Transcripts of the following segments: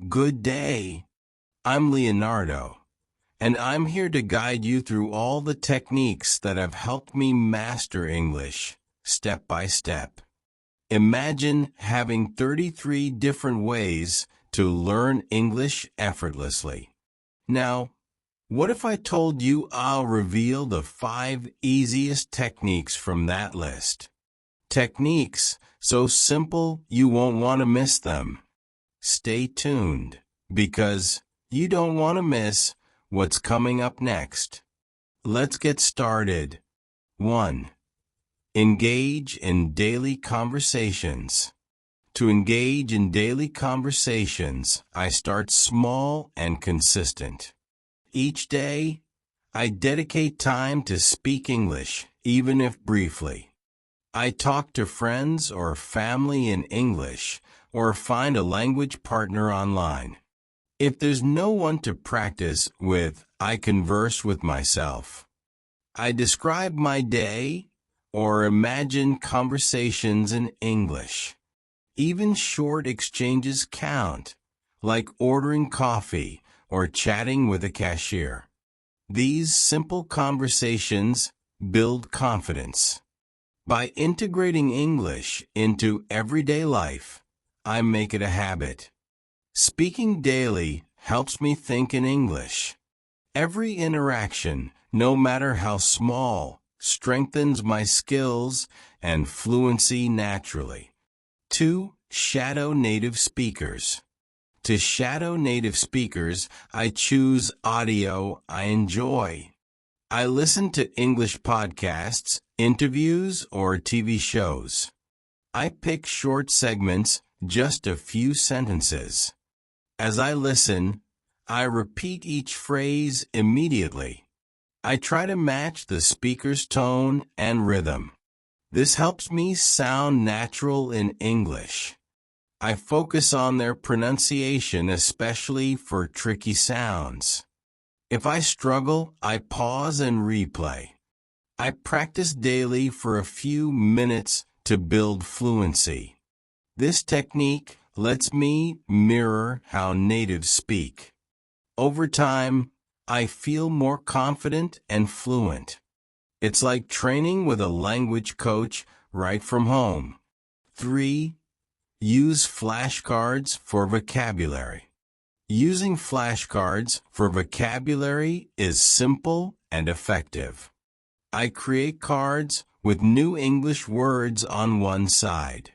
Good day. I'm Leonardo, and I'm here to guide you through all the techniques that have helped me master English, step by step. Imagine having 33 different ways to learn English effortlessly. Now, what if I told you I'll reveal the 5 easiest techniques from that list? Techniques so simple you won't want to miss them. Stay tuned, because you don't want to miss what's coming up next. Let's get started. 1. Engage in daily conversations. To engage in daily conversations, I start small and consistent. Each day, I dedicate time to speak English, even if briefly. I talk to friends or family in English, or find a language partner online. If there's no one to practice with, I converse with myself. I describe my day or imagine conversations in English. Even short exchanges count, like ordering coffee or chatting with a cashier. These simple conversations build confidence. By integrating English into everyday life, I make it a habit. Speaking daily helps me think in English. Every interaction, no matter how small, strengthens my skills and fluency naturally. 2. Shadow native speakers. To shadow native speakers, I choose audio I enjoy. I listen to English podcasts, interviews, or TV shows. I pick short segments, just a few sentences. As I listen, I repeat each phrase immediately. I try to match the speaker's tone and rhythm. This helps me sound natural in English. I focus on their pronunciation, especially for tricky sounds. If I struggle, I pause and replay. I practice daily for a few minutes to build fluency. This technique lets me mirror how natives speak. Over time, I feel more confident and fluent. It's like training with a language coach right from home. 3. Use flashcards for vocabulary. Using flashcards for vocabulary is simple and effective. I create cards with new English words on one side.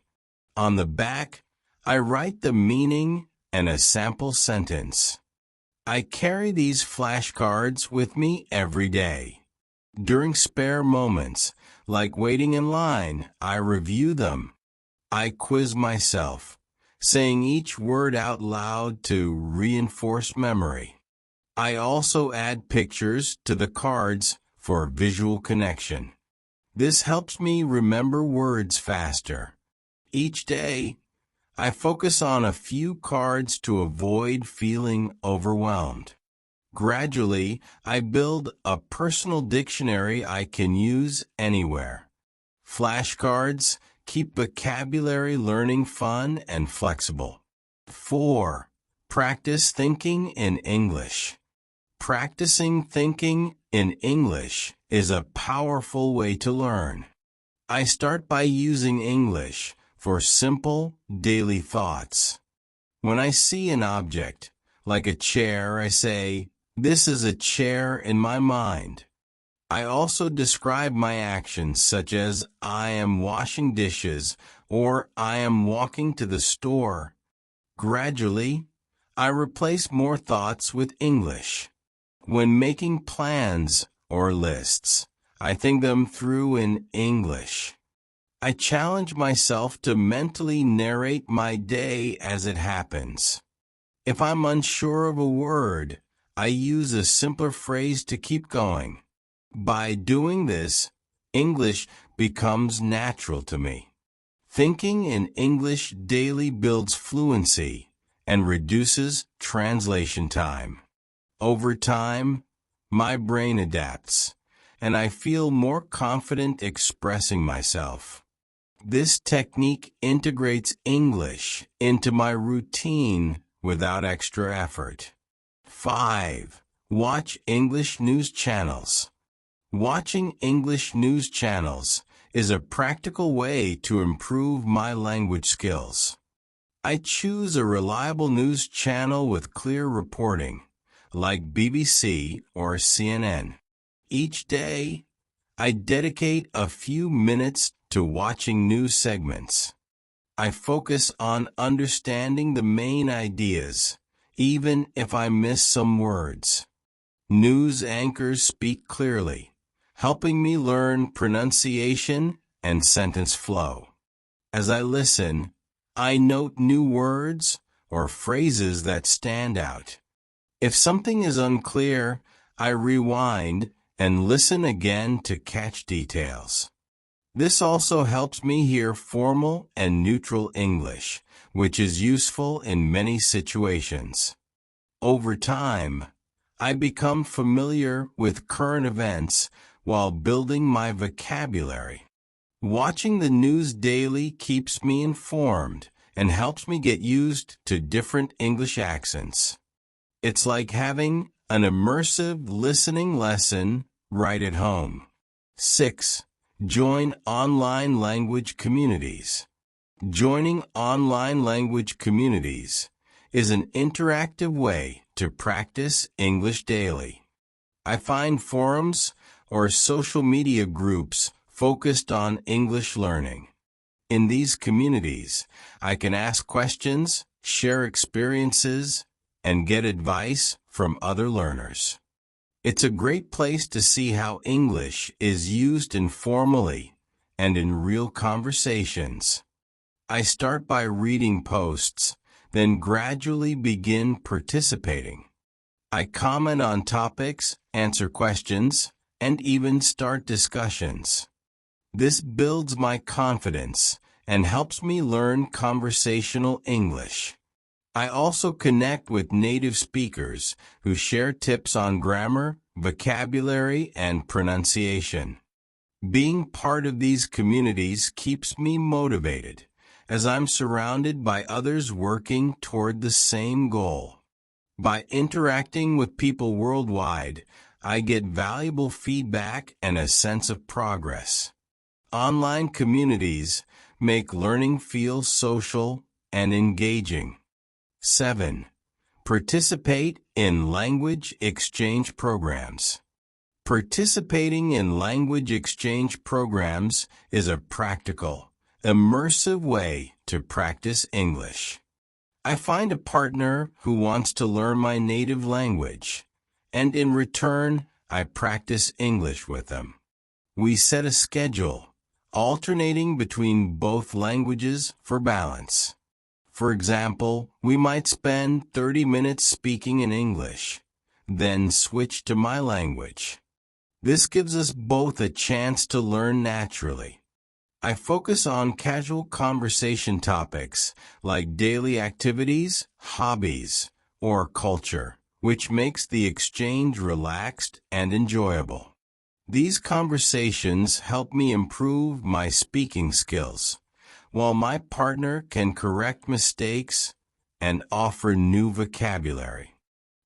On the back, I write the meaning and a sample sentence. I carry these flashcards with me every day. During spare moments, like waiting in line, I review them. I quiz myself, saying each word out loud to reinforce memory. I also add pictures to the cards for visual connection. This helps me remember words faster. Each day, I focus on a few cards to avoid feeling overwhelmed. Gradually, I build a personal dictionary I can use anywhere. Flashcards keep vocabulary learning fun and flexible. 4. Practice thinking in English. Practicing thinking in English is a powerful way to learn. I start by using English for simple, daily thoughts. When I see an object, like a chair, I say, "This is a chair," in my mind. I also describe my actions, such as I am washing dishes or I am walking to the store. Gradually, I replace more thoughts with English. When making plans or lists, I think them through in English. I challenge myself to mentally narrate my day as it happens. If I'm unsure of a word, I use a simpler phrase to keep going. By doing this, English becomes natural to me. Thinking in English daily builds fluency and reduces translation time. Over time, my brain adapts, and I feel more confident expressing myself. This technique integrates English into my routine without extra effort. 5. Watch English news channels. Watching English news channels is a practical way to improve my language skills. I choose a reliable news channel with clear reporting, like BBC or CNN. Each day, I dedicate a few minutes to watching news segments. I focus on understanding the main ideas, even if I miss some words. News anchors speak clearly, helping me learn pronunciation and sentence flow. As I listen, I note new words or phrases that stand out. If something is unclear, I rewind and listen again to catch details. This also helps me hear formal and neutral English, which is useful in many situations. Over time, I become familiar with current events while building my vocabulary. Watching the news daily keeps me informed and helps me get used to different English accents. It's like having an immersive listening lesson right at home. 6. Join online language communities. Joining online language communities is an interactive way to practice English daily. I find forums or social media groups focused on English learning. In these communities, I can ask questions, share experiences, and get advice from other learners. It's a great place to see how English is used informally and in real conversations. I start by reading posts, then gradually begin participating. I comment on topics, answer questions, and even start discussions. This builds my confidence and helps me learn conversational English. I also connect with native speakers who share tips on grammar, vocabulary, and pronunciation. Being part of these communities keeps me motivated, as I'm surrounded by others working toward the same goal. By interacting with people worldwide, I get valuable feedback and a sense of progress. Online communities make learning feel social and engaging. 7. Participate in language exchange programs. Participating in language exchange programs is a practical, immersive way to practice English. I find a partner who wants to learn my native language, and in return, I practice English with them. We set a schedule, alternating between both languages for balance. For example, we might spend 30 minutes speaking in English, then switch to my language. This gives us both a chance to learn naturally. I focus on casual conversation topics like daily activities, hobbies, or culture, which makes the exchange relaxed and enjoyable. These conversations help me improve my speaking skills, while my partner can correct mistakes and offer new vocabulary.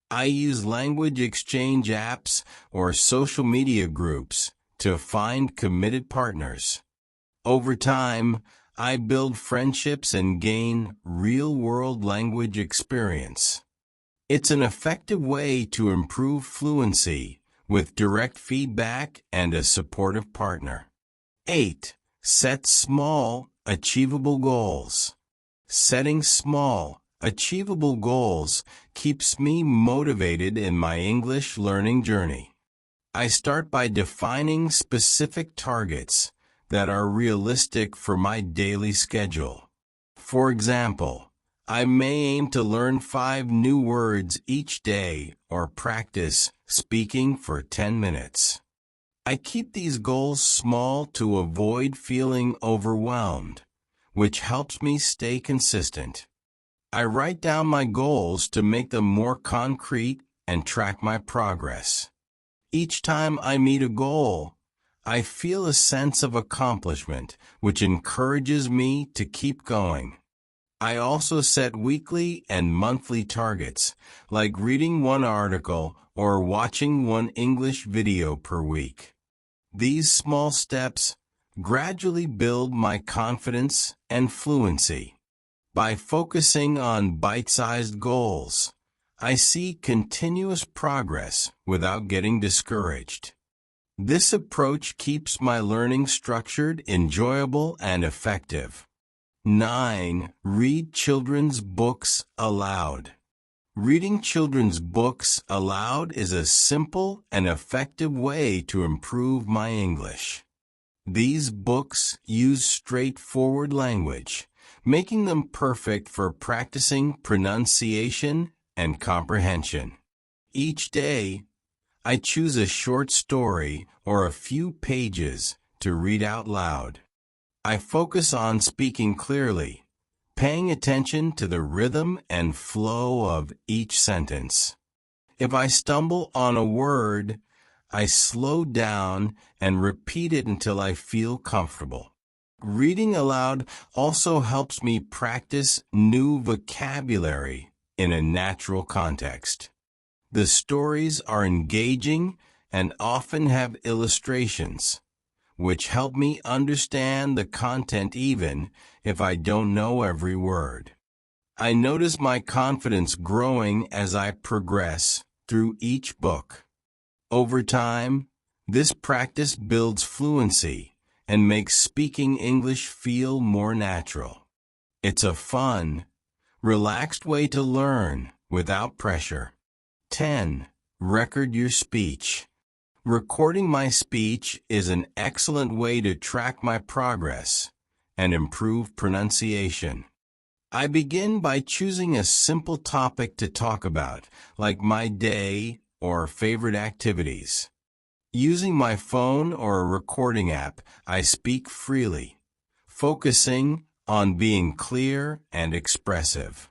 I use language exchange apps or social media groups to find committed partners. Over time, I build friendships and gain real-world language experience. It's an effective way to improve fluency with direct feedback and a supportive partner. 8. Set small, achievable goals. Setting small, achievable goals keeps me motivated in my English learning journey. I start by defining specific targets that are realistic for my daily schedule. For example, I may aim to learn 5 new words each day or practice speaking for 10 minutes. I keep these goals small to avoid feeling overwhelmed, which helps me stay consistent. I write down my goals to make them more concrete and track my progress. Each time I meet a goal, I feel a sense of accomplishment, which encourages me to keep going. I also set weekly and monthly targets, like reading one article or watching one English video per week. These small steps gradually build my confidence and fluency. By focusing on bite-sized goals, I see continuous progress without getting discouraged. This approach keeps my learning structured, enjoyable, and effective. 9. Read children's books aloud. Reading children's books aloud is a simple and effective way to improve my English. These books use straightforward language, making them perfect for practicing pronunciation and comprehension. Each day, I choose a short story or a few pages to read out loud. I focus on speaking clearly, paying attention to the rhythm and flow of each sentence. If I stumble on a word, I slow down and repeat it until I feel comfortable. Reading aloud also helps me practice new vocabulary in a natural context. The stories are engaging and often have illustrations, which help me understand the content even if I don't know every word. I notice my confidence growing as I progress through each book. Over time, this practice builds fluency and makes speaking English feel more natural. It's a fun, relaxed way to learn without pressure. 10. Record your speech. Recording my speech is an excellent way to track my progress and improve pronunciation. I begin by choosing a simple topic to talk about, like my day or favorite activities. Using my phone or a recording app, I speak freely, focusing on being clear and expressive.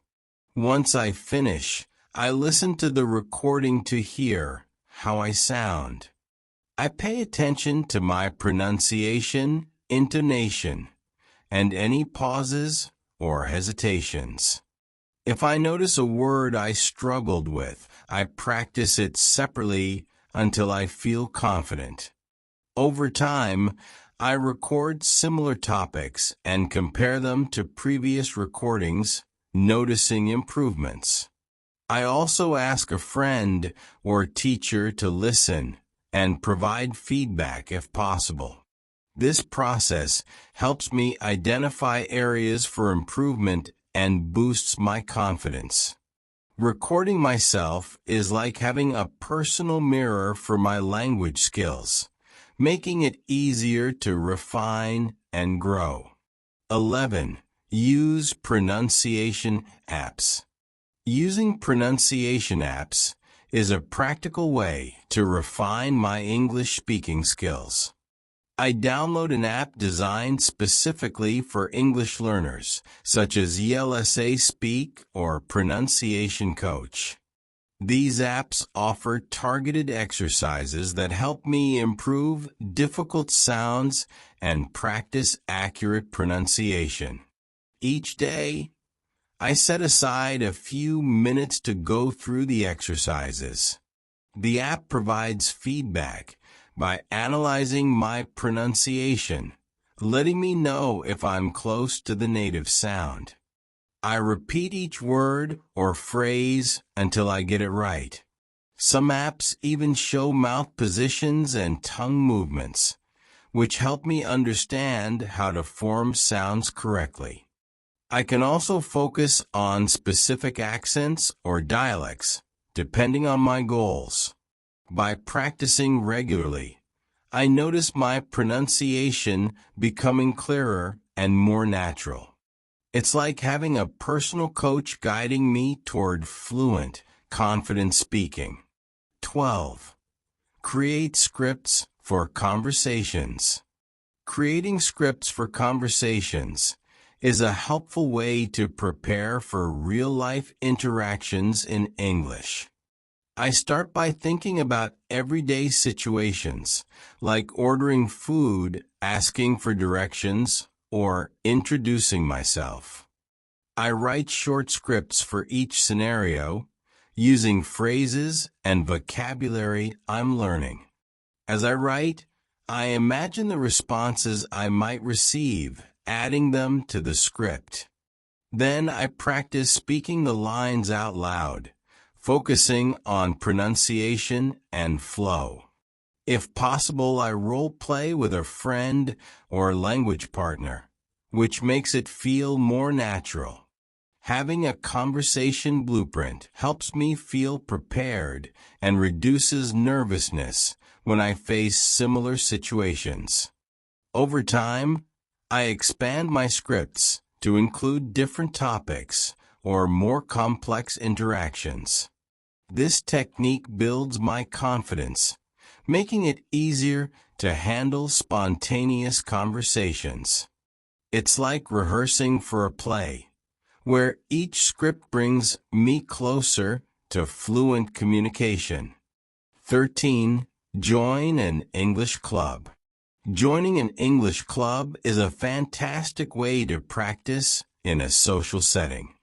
Once I finish, I listen to the recording to hear how I sound. I pay attention to my pronunciation, intonation, and any pauses or hesitations. If I notice a word I struggled with, I practice it separately until I feel confident. Over time, I record similar topics and compare them to previous recordings, noticing improvements. I also ask a friend or teacher to listen and provide feedback if possible. This process helps me identify areas for improvement and boosts my confidence. Recording myself is like having a personal mirror for my language skills, making it easier to refine and grow. 11. Use pronunciation apps. Using pronunciation apps is a practical way to refine my English speaking skills. I download an app designed specifically for English learners, such as ELSA Speak or Pronunciation Coach. These apps offer targeted exercises that help me improve difficult sounds and practice accurate pronunciation. Each day, I set aside a few minutes to go through the exercises. The app provides feedback by analyzing my pronunciation, letting me know if I'm close to the native sound. I repeat each word or phrase until I get it right. Some apps even show mouth positions and tongue movements, which help me understand how to form sounds correctly. I can also focus on specific accents or dialects, depending on my goals. By practicing regularly, I notice my pronunciation becoming clearer and more natural. It's like having a personal coach guiding me toward fluent, confident speaking. 12. Create scripts for conversations. Creating scripts for conversations is a helpful way to prepare for real-life interactions in English. I start by thinking about everyday situations, like ordering food, asking for directions, or introducing myself. I write short scripts for each scenario, using phrases and vocabulary I'm learning. As I write, I imagine the responses I might receive, adding them to the script. Then I practice speaking the lines out loud, focusing on pronunciation and flow. If possible, I role play with a friend or language partner, which makes it feel more natural. Having a conversation blueprint helps me feel prepared and reduces nervousness when I face similar situations. Over time, I expand my scripts to include different topics or more complex interactions. This technique builds my confidence, making it easier to handle spontaneous conversations. It's like rehearsing for a play, where each script brings me closer to fluent communication. 13. Join an English club. Joining an English club is a fantastic way to practice in a social setting.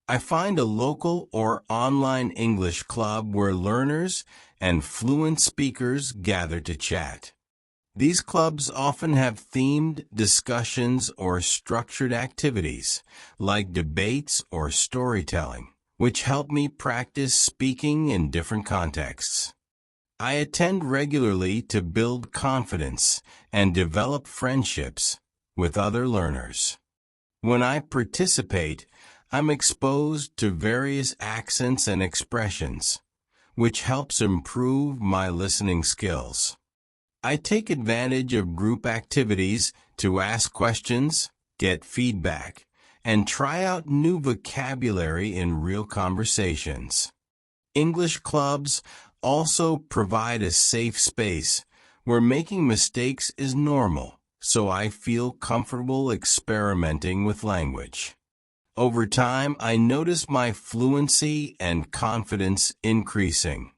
I find a local or online English club where learners and fluent speakers gather to chat. These clubs often have themed discussions or structured activities, like debates or storytelling, which help me practice speaking in different contexts. I attend regularly to build confidence and develop friendships with other learners. When I participate, I'm exposed to various accents and expressions, which helps improve my listening skills. I take advantage of group activities to ask questions, get feedback, and try out new vocabulary in real conversations. English clubs also provide a safe space where making mistakes is normal, so I feel comfortable experimenting with language. Over time, I notice my fluency and confidence increasing.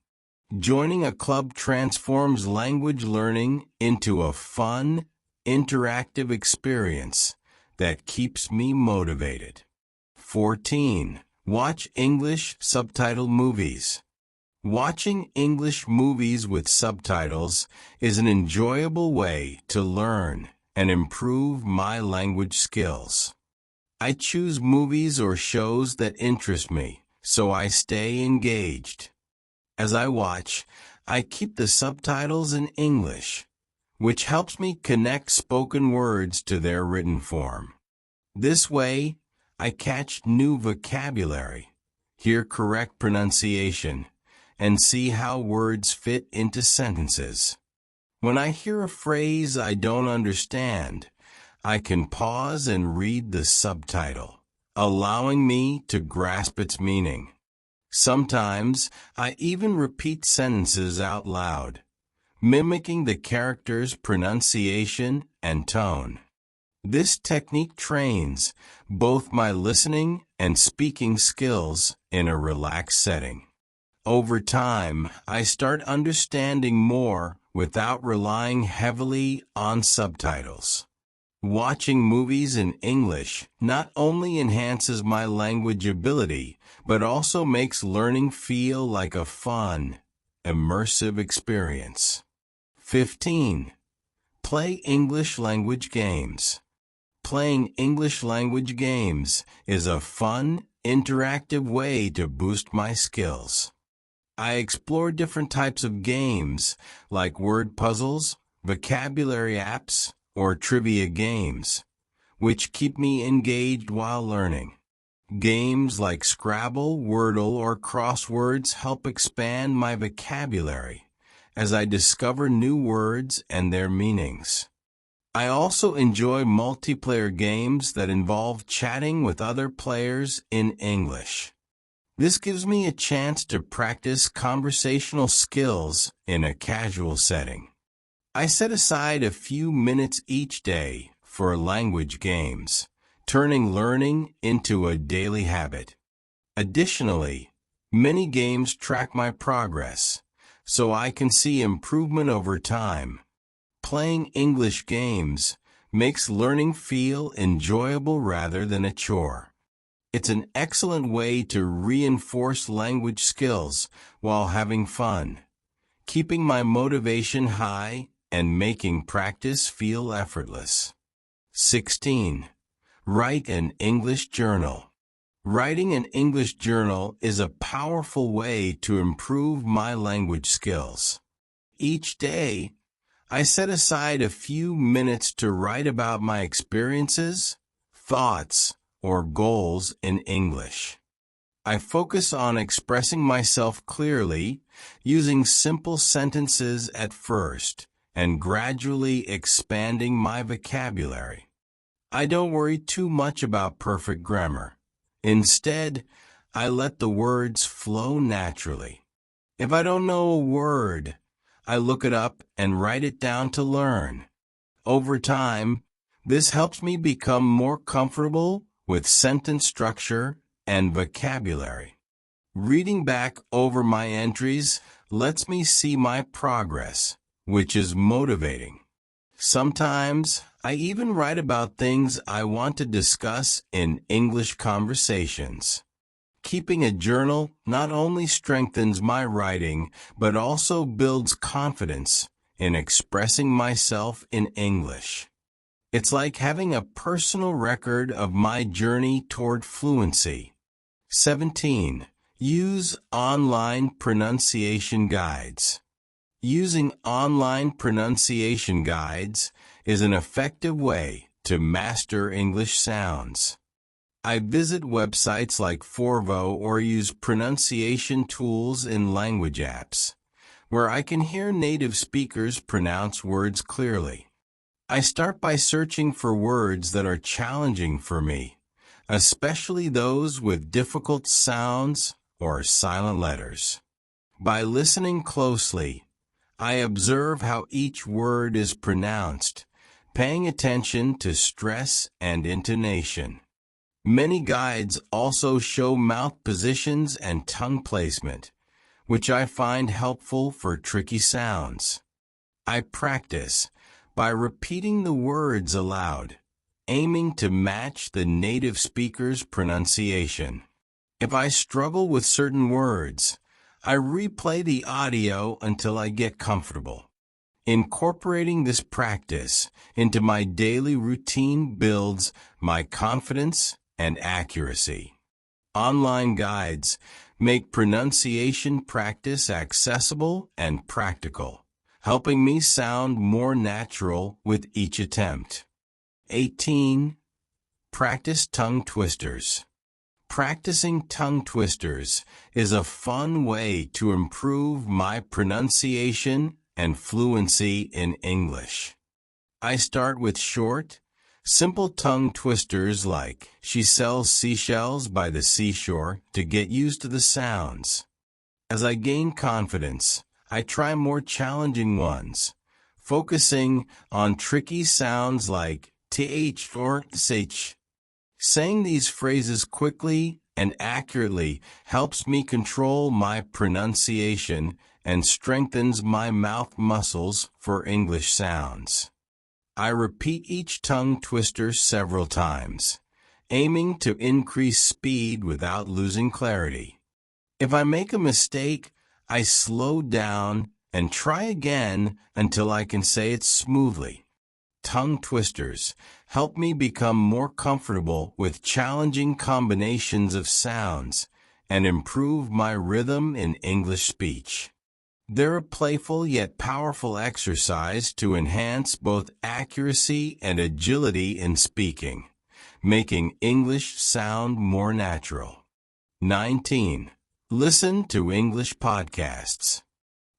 Joining a club transforms language learning into a fun, interactive experience that keeps me motivated. 14. Watch English subtitled movies. Watching English movies with subtitles is an enjoyable way to learn and improve my language skills. I choose movies or shows that interest me, so I stay engaged. As I watch, I keep the subtitles in English, which helps me connect spoken words to their written form. This way, I catch new vocabulary, hear correct pronunciation, and see how words fit into sentences. When I hear a phrase I don't understand, I can pause and read the subtitle, allowing me to grasp its meaning. Sometimes I even repeat sentences out loud, mimicking the character's pronunciation and tone. This technique trains both my listening and speaking skills in a relaxed setting. Over time, I start understanding more without relying heavily on subtitles. Watching movies in English not only enhances my language ability, but also makes learning feel like a fun, immersive experience. 15. Play English language games. Playing English language games is a fun, interactive way to boost my skills. I explore different types of games, like word puzzles, vocabulary apps, or trivia games, which keep me engaged while learning. Games like Scrabble, Wordle, or crosswords help expand my vocabulary as I discover new words and their meanings. I also enjoy multiplayer games that involve chatting with other players in English. This gives me a chance to practice conversational skills in a casual setting. I set aside a few minutes each day for language games, turning learning into a daily habit. Additionally, many games track my progress, so I can see improvement over time. Playing English games makes learning feel enjoyable rather than a chore. It's an excellent way to reinforce language skills while having fun, keeping my motivation high and making practice feel effortless. 16. Write an English journal. Writing an English journal is a powerful way to improve my language skills. Each day, I set aside a few minutes to write about my experiences, thoughts, or goals in English. I focus on expressing myself clearly, using simple sentences at first, and gradually expanding my vocabulary. I don't worry too much about perfect grammar. Instead, I let the words flow naturally. If I don't know a word, I look it up and write it down to learn. Over time, this helps me become more comfortable with sentence structure and vocabulary. Reading back over my entries lets me see my progress, which is motivating. Sometimes, I even write about things I want to discuss in English conversations. Keeping a journal not only strengthens my writing, but also builds confidence in expressing myself in English. It's like having a personal record of my journey toward fluency. 17. Use online pronunciation guides. Using online pronunciation guides is an effective way to master English sounds. I visit websites like Forvo or use pronunciation tools in language apps, where I can hear native speakers pronounce words clearly. I start by searching for words that are challenging for me, especially those with difficult sounds or silent letters. By listening closely, I observe how each word is pronounced, paying attention to stress and intonation. Many guides also show mouth positions and tongue placement, which I find helpful for tricky sounds. I practice by repeating the words aloud, aiming to match the native speaker's pronunciation. If I struggle with certain words, I replay the audio until I get comfortable. Incorporating this practice into my daily routine builds my confidence and accuracy. Online guides make pronunciation practice accessible and practical, helping me sound more natural with each attempt. 18. Practice tongue twisters. Practicing tongue twisters is a fun way to improve my pronunciation and fluency in English. I start with short, simple tongue twisters like "She sells seashells by the seashore" to get used to the sounds. As I gain confidence, I try more challenging ones, focusing on tricky sounds like th or sh. Saying these phrases quickly and accurately helps me control my pronunciation and strengthens my mouth muscles for English sounds. I repeat each tongue twister several times, aiming to increase speed without losing clarity. If I make a mistake, I slow down and try again until I can say it smoothly. Tongue twisters help me become more comfortable with challenging combinations of sounds and improve my rhythm in English speech. They're a playful yet powerful exercise to enhance both accuracy and agility in speaking, making English sound more natural. 19. Listen to English podcasts.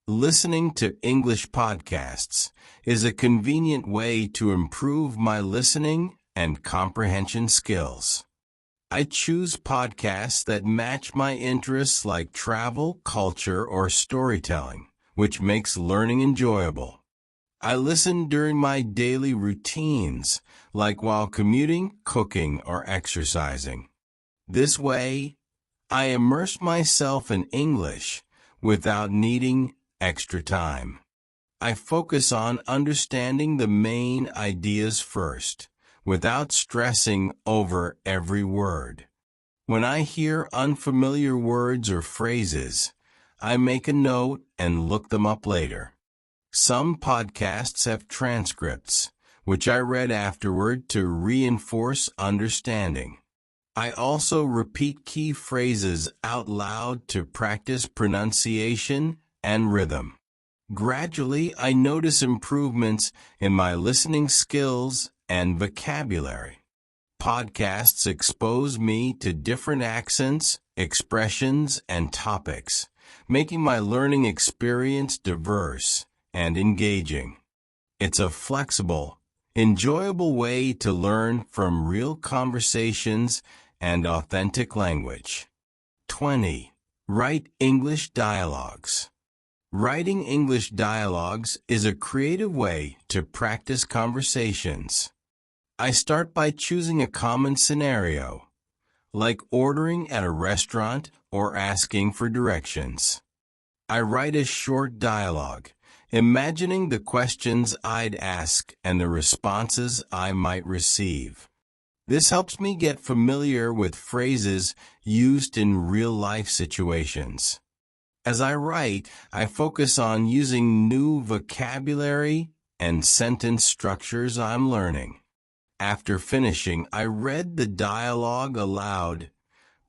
Listening to English podcasts is a convenient way to improve my listening and comprehension skills. I choose podcasts that match my interests like travel, culture, or storytelling, which makes learning enjoyable. I listen during my daily routines, like while commuting, cooking, or exercising. This way, I immerse myself in English without needing extra time. I focus on understanding the main ideas first, without stressing over every word. When I hear unfamiliar words or phrases, I make a note and look them up later. Some podcasts have transcripts, which I read afterward to reinforce understanding. I also repeat key phrases out loud to practice pronunciation and rhythm. Gradually, I notice improvements in my listening skills and vocabulary. Podcasts expose me to different accents, expressions, and topics, making my learning experience diverse and engaging. It's a flexible, enjoyable way to learn from real conversations and authentic language. 20. Write English dialogues. Writing English dialogues is a creative way to practice conversations. I start by choosing a common scenario, like ordering at a restaurant or asking for directions. I write a short dialogue, imagining the questions I'd ask and the responses I might receive. This helps me get familiar with phrases used in real-life situations. As I write, I focus on using new vocabulary and sentence structures I'm learning. After finishing, I read the dialogue aloud,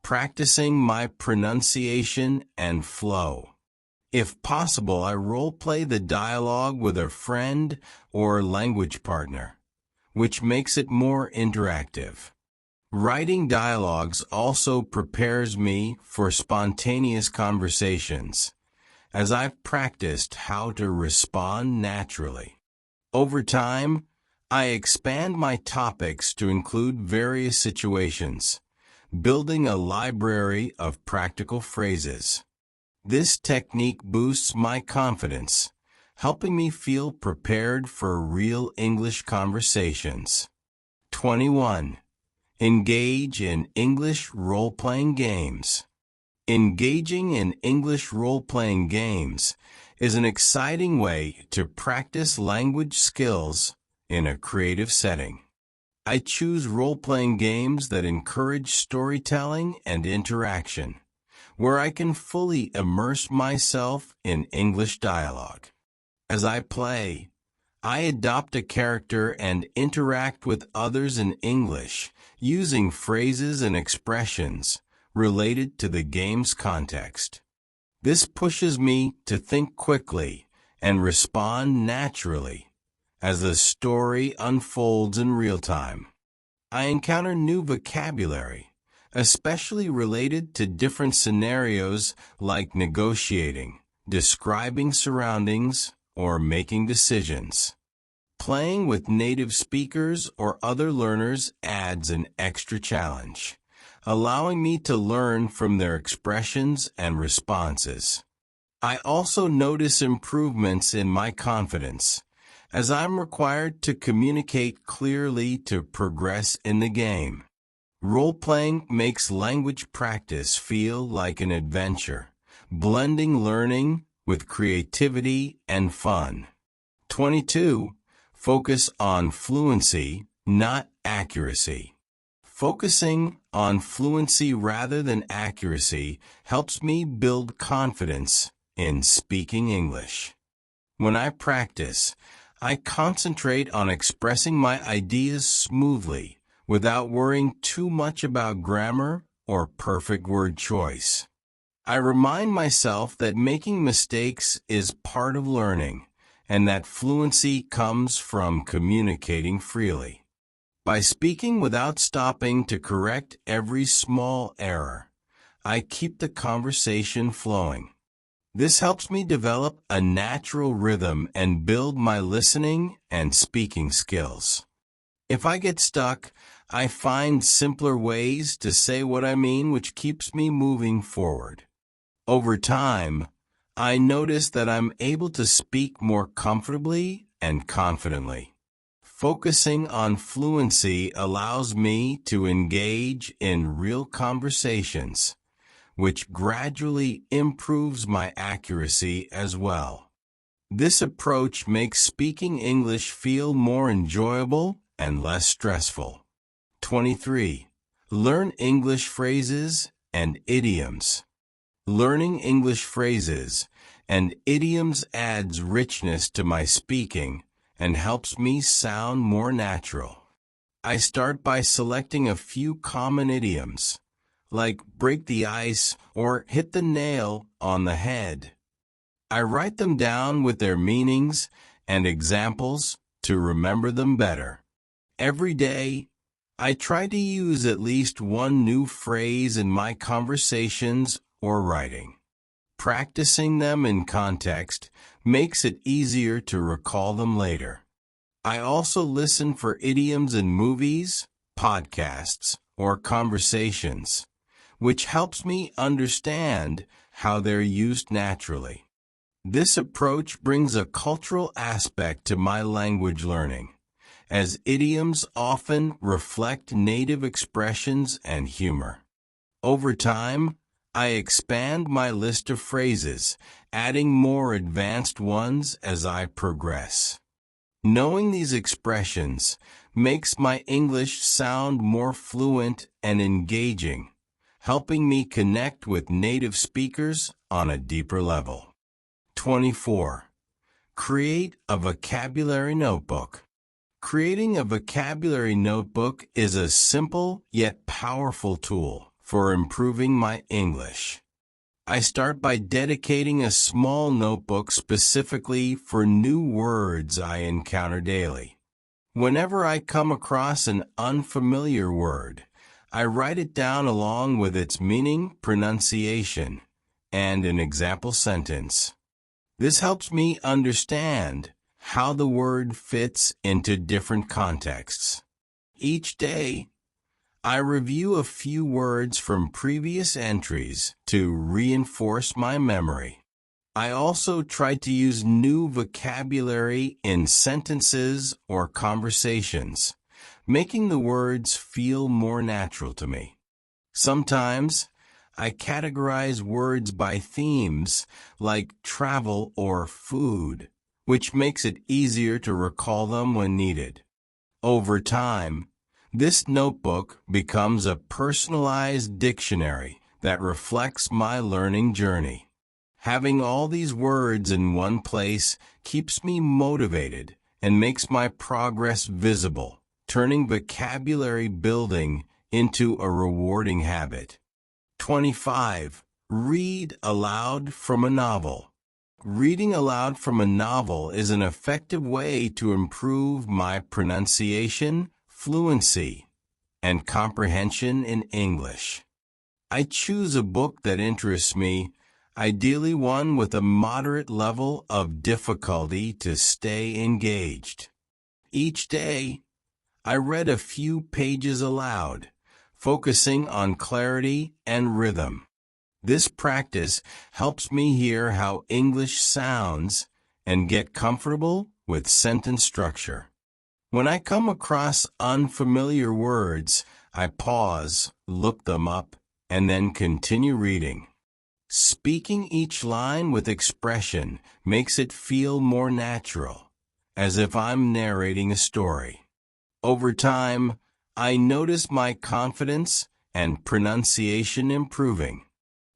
practicing my pronunciation and flow. If possible, I role-play the dialogue with a friend or language partner, which makes it more interactive. Writing dialogues also prepares me for spontaneous conversations, as I've practiced how to respond naturally. Over time, I expand my topics to include various situations, building a library of practical phrases. This technique boosts my confidence, helping me feel prepared for real English conversations. 21. Engage in English role-playing games. Engaging in English role-playing games is an exciting way to practice language skills in a creative setting. I choose role-playing games that encourage storytelling and interaction, where I can fully immerse myself in English dialogue. As I play, I adopt a character and interact with others in English, using phrases and expressions related to the game's context. This pushes me to think quickly and respond naturally as the story unfolds in real time. I encounter new vocabulary, especially related to different scenarios like negotiating, describing surroundings, or making decisions. Playing with native speakers or other learners adds an extra challenge, allowing me to learn from their expressions and responses. I also notice improvements in my confidence, as I'm required to communicate clearly to progress in the game. Role-playing makes language practice feel like an adventure, blending learning with creativity and fun. 22. Focus on fluency, not accuracy. Focusing on fluency rather than accuracy helps me build confidence in speaking English. When I practice, I concentrate on expressing my ideas smoothly without worrying too much about grammar or perfect word choice. I remind myself that making mistakes is part of learning and that fluency comes from communicating freely. By speaking without stopping to correct every small error, I keep the conversation flowing. This helps me develop a natural rhythm and build my listening and speaking skills. If I get stuck, I find simpler ways to say what I mean, which keeps me moving forward. Over time, I notice that I'm able to speak more comfortably and confidently. Focusing on fluency allows me to engage in real conversations, which gradually improves my accuracy as well. This approach makes speaking English feel more enjoyable and less stressful. 23. Learn English phrases and idioms. Learning English phrases and idioms adds richness to my speaking and helps me sound more natural. I start by selecting a few common idioms, like break the ice or hit the nail on the head. I write them down with their meanings and examples to remember them better. Every day, I try to use at least one new phrase in my conversations or writing. Practicing them in context makes it easier to recall them later. I also listen for idioms in movies, podcasts, or conversations, which helps me understand how they're used naturally. This approach brings a cultural aspect to my language learning, as idioms often reflect native expressions and humor. Over time, I expand my list of phrases, adding more advanced ones as I progress. Knowing these expressions makes my English sound more fluent and engaging, helping me connect with native speakers on a deeper level. 24. Create a vocabulary notebook. Creating a vocabulary notebook is a simple yet powerful tool for improving my English. I start by dedicating a small notebook specifically for new words I encounter daily. Whenever I come across an unfamiliar word, I write it down along with its meaning, pronunciation, and an example sentence. This helps me understand how the word fits into different contexts. Each day, I review a few words from previous entries to reinforce my memory. I also try to use new vocabulary in sentences or conversations, making the words feel more natural to me. Sometimes, I categorize words by themes like travel or food, which makes it easier to recall them when needed. Over time, this notebook becomes a personalized dictionary that reflects my learning journey. Having all these words in one place keeps me motivated and makes my progress visible, turning vocabulary building into a rewarding habit. 25. Read aloud from a novel. Reading aloud from a novel is an effective way to improve my pronunciation, fluency, and comprehension in English. I choose a book that interests me, ideally one with a moderate level of difficulty to stay engaged. Each day, I read a few pages aloud, focusing on clarity and rhythm. This practice helps me hear how English sounds and get comfortable with sentence structure. When I come across unfamiliar words, I pause, look them up, and then continue reading. Speaking each line with expression makes it feel more natural, as if I'm narrating a story. Over time, I notice my confidence and pronunciation improving.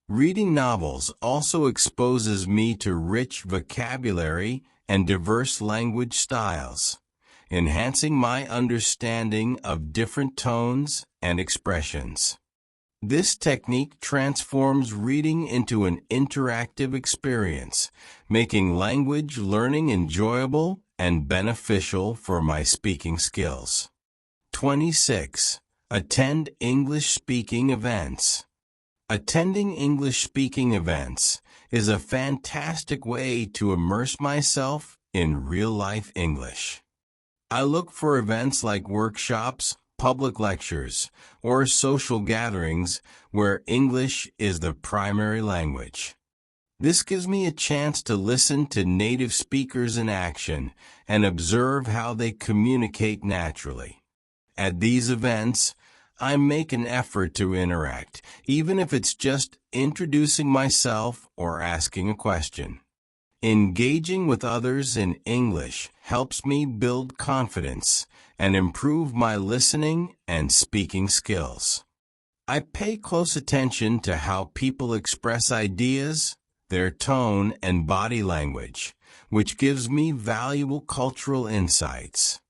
Reading novels also exposes me to rich vocabulary and diverse language styles, enhancing my understanding of different tones and expressions. This technique transforms reading into an interactive experience, making language learning enjoyable and beneficial for my speaking skills. 26. Attend English speaking events. Attending English speaking events is a fantastic way to immerse myself in real-life English. I look for events like workshops, public lectures, or social gatherings where English is the primary language. This gives me a chance to listen to native speakers in action and observe how they communicate naturally. At these events, I make an effort to interact, even if it's just introducing myself or asking a question. Engaging with others in English helps me build confidence and improve my listening and speaking skills. I pay close attention to how people express ideas, their tone, and body language, which gives me valuable cultural insights.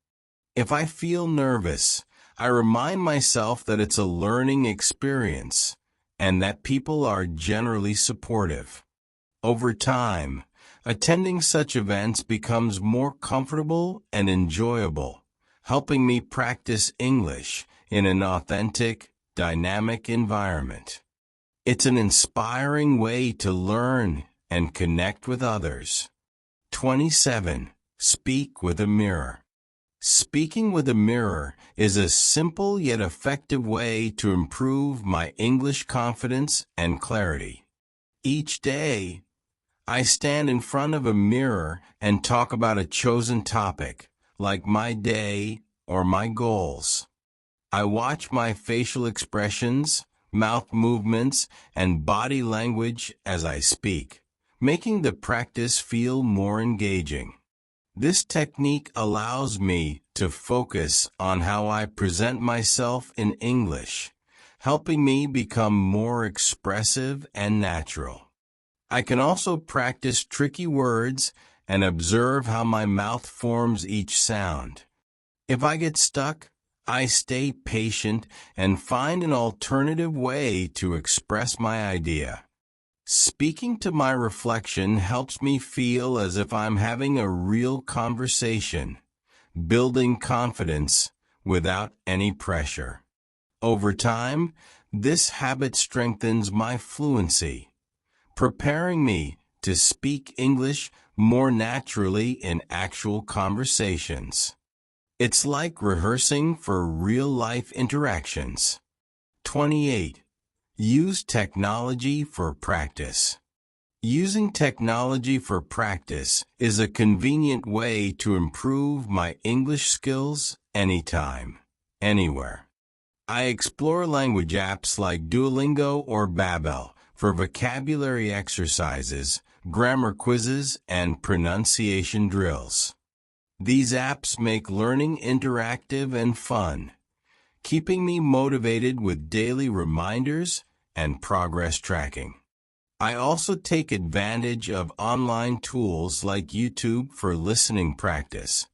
If I feel nervous, I remind myself that it's a learning experience and that people are generally supportive. Over time, attending such events becomes more comfortable and enjoyable, helping me practice English in an authentic, dynamic environment. It's an inspiring way to learn and connect with others. 27. Speak with a mirror. Speaking with a mirror is a simple yet effective way to improve my English confidence and clarity. Each day, I stand in front of a mirror and talk about a chosen topic, like my day or my goals. I watch my facial expressions, mouth movements, and body language as I speak, making the practice feel more engaging. This technique allows me to focus on how I present myself in English, helping me become more expressive and natural. I can also practice tricky words and observe how my mouth forms each sound. If I get stuck, I stay patient and find an alternative way to express my idea. Speaking to my reflection helps me feel as if I'm having a real conversation, building confidence without any pressure. Over time, this habit strengthens my fluency, preparing me to speak English more naturally in actual conversations. It's like rehearsing for real-life interactions. 28. Use technology for practice. Using technology for practice is a convenient way to improve my English skills anytime, anywhere. I explore language apps like Duolingo or Babbel for vocabulary exercises, grammar quizzes, and pronunciation drills. These apps make learning interactive and fun, keeping me motivated with daily reminders and progress tracking. I also take advantage of online tools like YouTube for listening practice,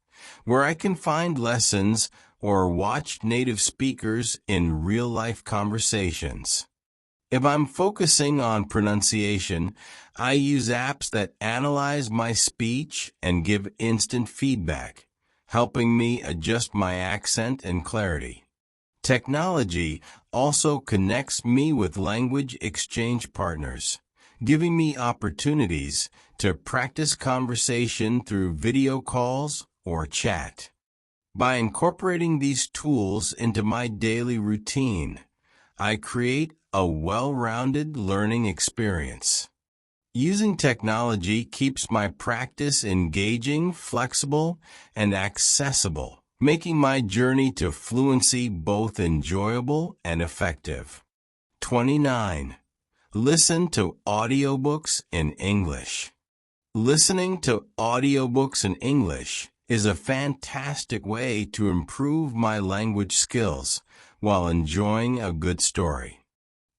where I can find lessons or watch native speakers in real-life conversations. If I'm focusing on pronunciation, I use apps that analyze my speech and give instant feedback, helping me adjust my accent and clarity. Technology also connects me with language exchange partners, giving me opportunities to practice conversation through video calls or chat. By incorporating these tools into my daily routine, I create a well-rounded learning experience. Using technology keeps my practice engaging, flexible, and accessible, making my journey to fluency both enjoyable and effective. 29. Listen to audiobooks in English. Listening to audiobooks in English is a fantastic way to improve my language skills while enjoying a good story.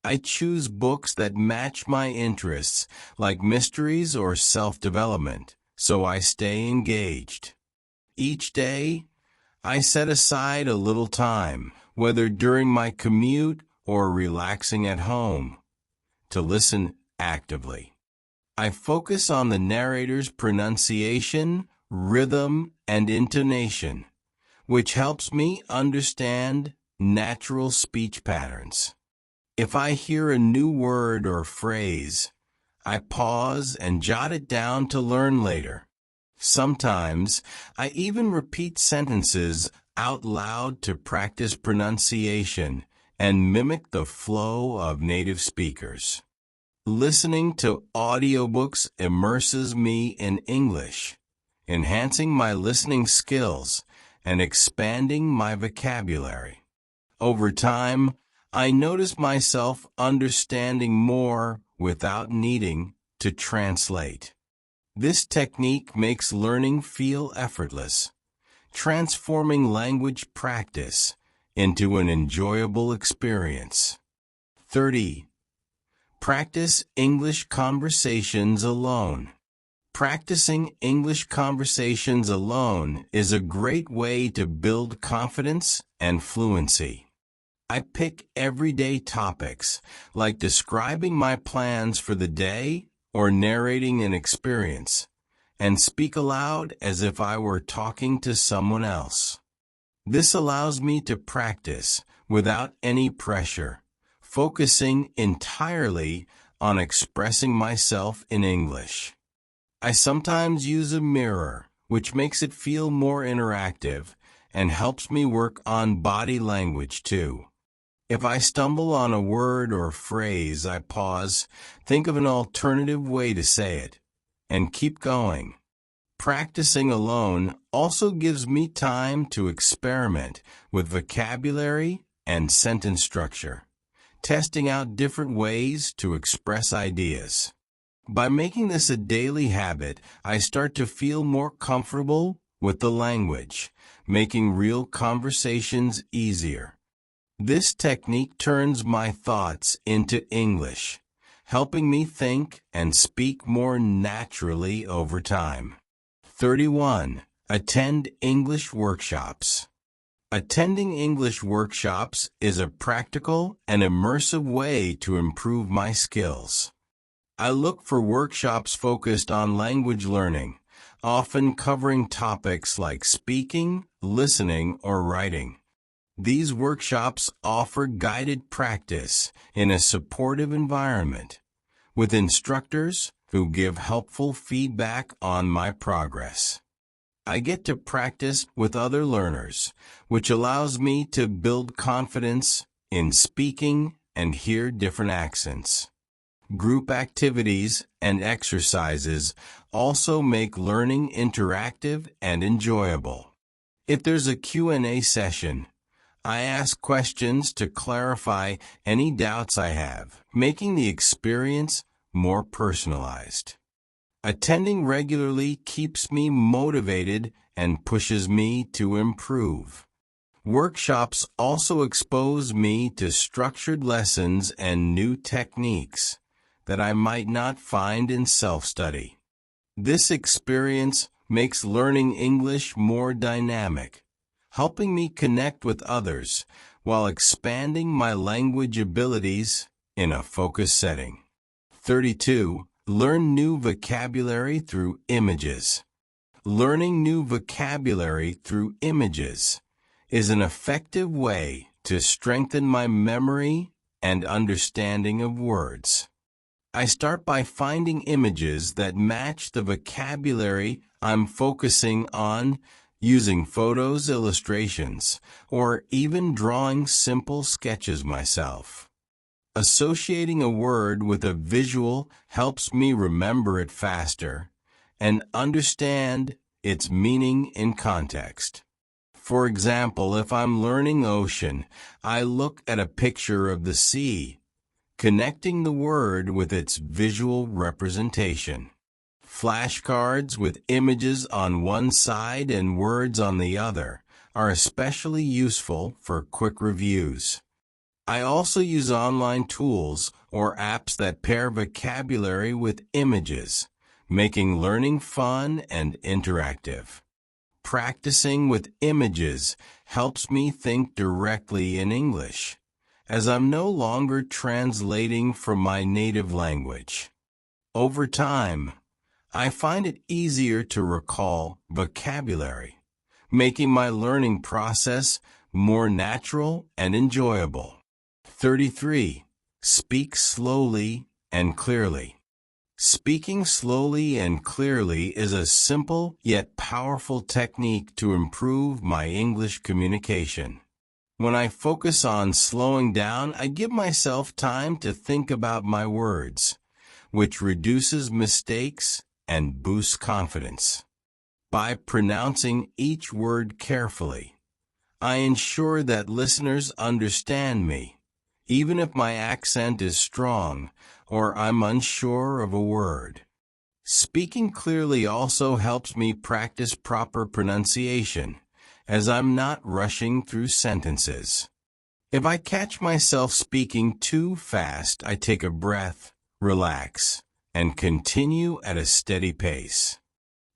I choose books that match my interests, like mysteries or self-development, so I stay engaged. Each day, I set aside a little time, whether during my commute or relaxing at home, to listen actively. I focus on the narrator's pronunciation, rhythm, and intonation, which helps me understand natural speech patterns. If I hear a new word or phrase, I pause and jot it down to learn later. Sometimes, I even repeat sentences out loud to practice pronunciation and mimic the flow of native speakers. Listening to audiobooks immerses me in English, enhancing my listening skills and expanding my vocabulary. Over time, I notice myself understanding more without needing to translate. This technique makes learning feel effortless, transforming language practice into an enjoyable experience. 30. Practice English conversations alone. Practicing English conversations alone is a great way to build confidence and fluency. I pick everyday topics, like describing my plans for the day or narrating an experience, and speak aloud as if I were talking to someone else. This allows me to practice without any pressure, focusing entirely on expressing myself in English. I sometimes use a mirror, which makes it feel more interactive and helps me work on body language too. If I stumble on a word or phrase, I pause, think of an alternative way to say it, and keep going. Practicing alone also gives me time to experiment with vocabulary and sentence structure, testing out different ways to express ideas. By making this a daily habit, I start to feel more comfortable with the language, making real conversations easier. This technique turns my thoughts into English, helping me think and speak more naturally over time. 31. Attend English workshops. Attending English workshops is a practical and immersive way to improve my skills. I look for workshops focused on language learning, often covering topics like speaking, listening, or writing. These workshops offer guided practice in a supportive environment, with instructors who give helpful feedback on my progress. I get to practice with other learners, which allows me to build confidence in speaking and hear different accents. Group activities and exercises also make learning interactive and enjoyable. If there's a Q&A session, I ask questions to clarify any doubts I have, making the experience more personalized. Attending regularly keeps me motivated and pushes me to improve. Workshops also expose me to structured lessons and new techniques that I might not find in self-study. This experience makes learning English more dynamic, helping me connect with others while expanding my language abilities in a focused setting. 32. Learn new vocabulary through images. Learning new vocabulary through images is an effective way to strengthen my memory and understanding of words. I start by finding images that match the vocabulary I'm focusing on, using photos, illustrations, or even drawing simple sketches myself. Associating a word with a visual helps me remember it faster and understand its meaning in context. For example, if I'm learning ocean, I look at a picture of the sea, connecting the word with its visual representation. Flashcards with images on one side and words on the other are especially useful for quick reviews. I also use online tools or apps that pair vocabulary with images, making learning fun and interactive. Practicing with images helps me think directly in English, as I'm no longer translating from my native language. Over time, I find it easier to recall vocabulary, making my learning process more natural and enjoyable. 33. Speak slowly and clearly. Speaking slowly and clearly is a simple yet powerful technique to improve my English communication. When I focus on slowing down, I give myself time to think about my words, which reduces mistakes and boosts confidence. By pronouncing each word carefully, I ensure that listeners understand me, even if my accent is strong or I'm unsure of a word. Speaking clearly also helps me practice proper pronunciation, as I'm not rushing through sentences. If I catch myself speaking too fast, I take a breath, relax, and continue at a steady pace.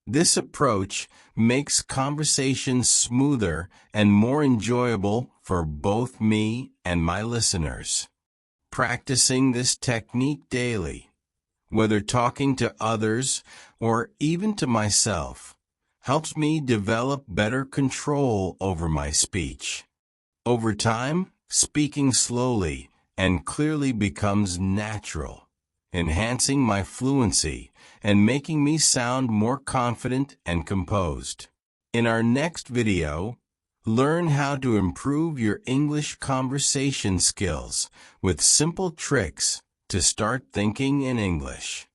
This approach makes conversations smoother and more enjoyable for both me and my listeners. Practicing this technique daily, whether talking to others or even to myself, helps me develop better control over my speech. Over time, speaking slowly and clearly becomes natural, enhancing my fluency and making me sound more confident and composed. In our next video, learn how to improve your English conversation skills with simple tricks to start thinking in English.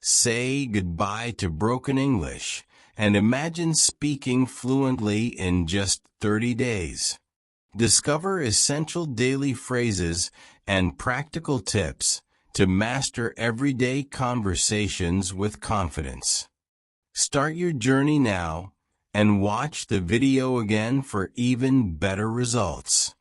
Say goodbye to broken English and imagine speaking fluently in just 30 days. Discover essential daily phrases and practical tips to master everyday conversations with confidence. Start your journey now and watch the video again for even better results.